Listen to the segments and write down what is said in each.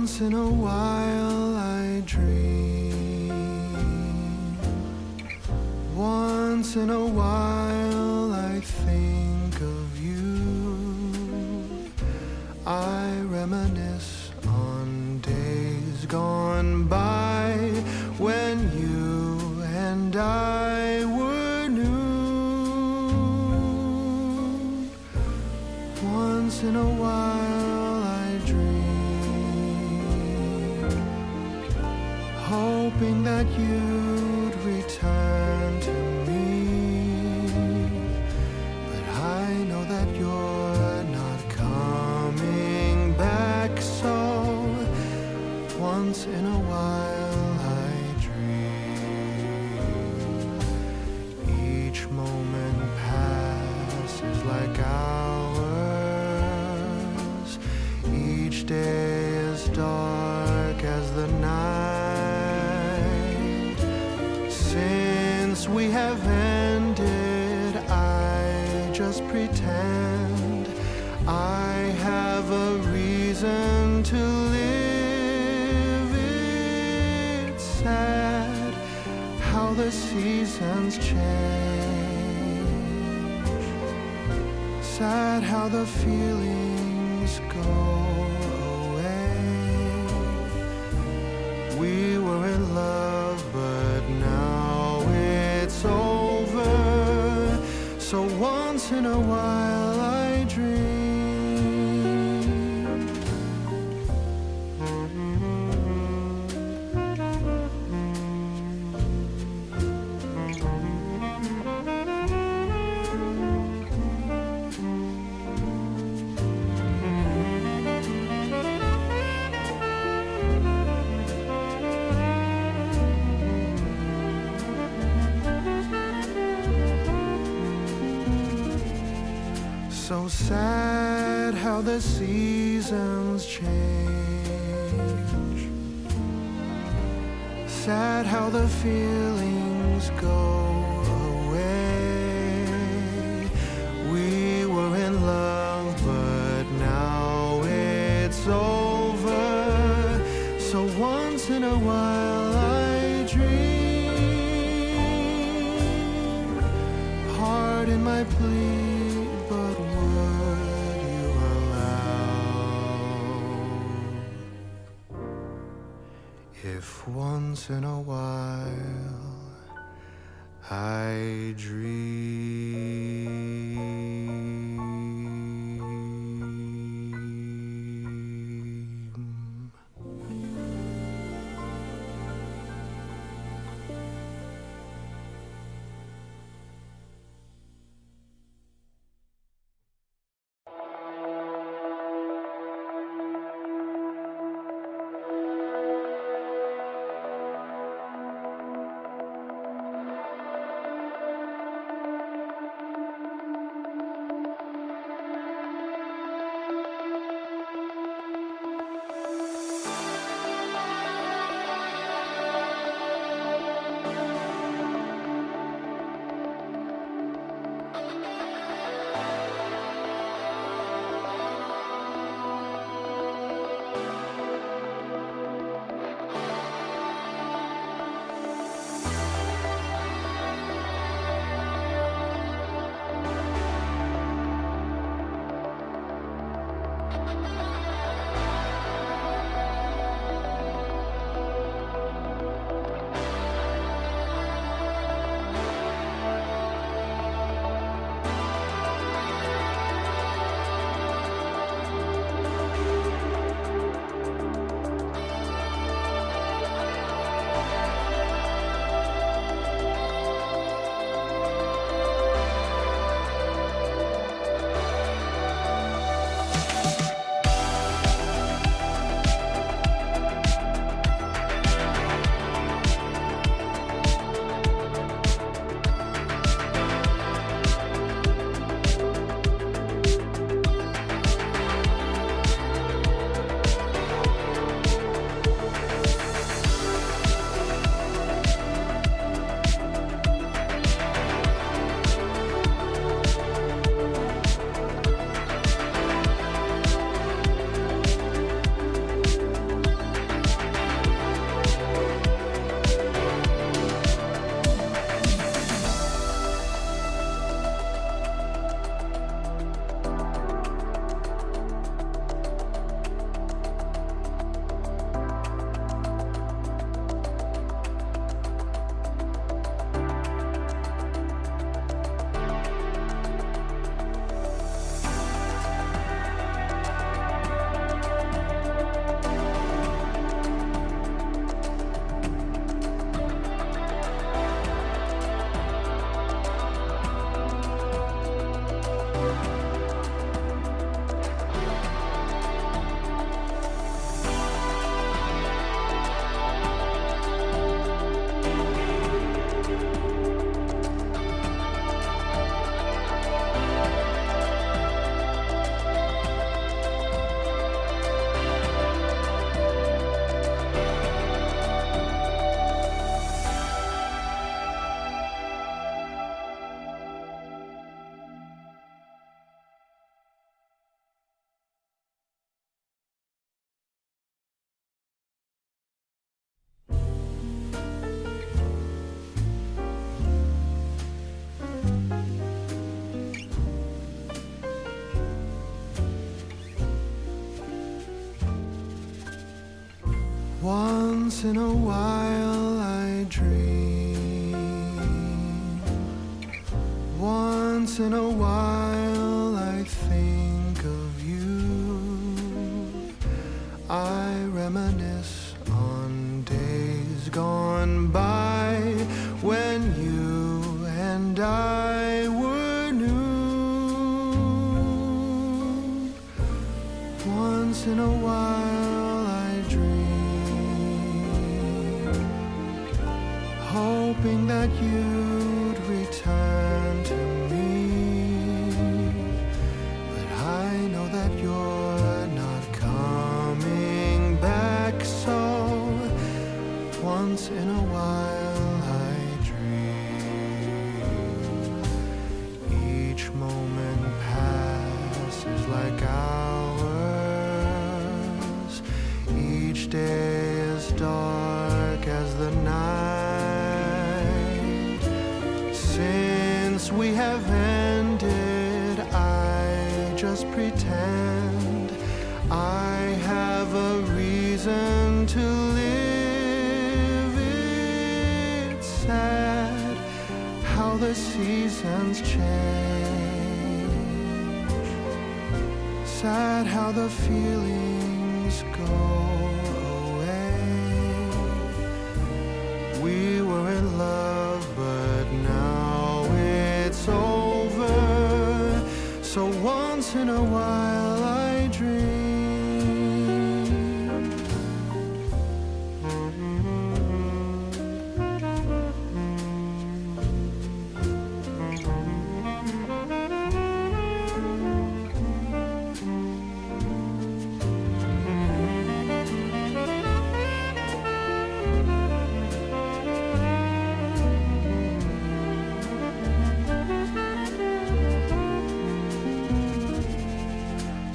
Once in a while I dream. Once in a while I think of you. I reminisce on days gone by when you and I were new. Once in a while I dream, hoping that you'd return to me. But I know that you're not coming back, so once in a while I dream. Each moment passes like hours. Each day is dark as the night. Since we have ended, I just pretend I have a reason to live. It's sad how the seasons change. Sad how the feelings go away. We were in love, but now it's over. So once in a while I dream. So sad how the seasons change. Sad how the feelings go away. We were in love, but now it's over. So once in a while I dream. Pardon my plea, but would you allow if once in a while I dream? Once in a while I dream. Once in a while I think of you. I reminisce on days gone by when you and I were new. Once in a while I dream, hoping that you'd return to me, but I know that you're not coming back, so once in a while I dream. Each moment passes like hours, each day is dark as the night. Since we have ended, I just pretend I have a reason to live. It's sad how the seasons change, sad how the feelings go away. We were in love, but now it's over. So once in a while I dream.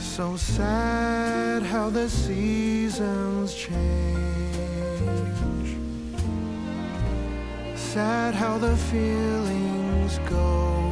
So sad how the seasons change, sad how the feelings go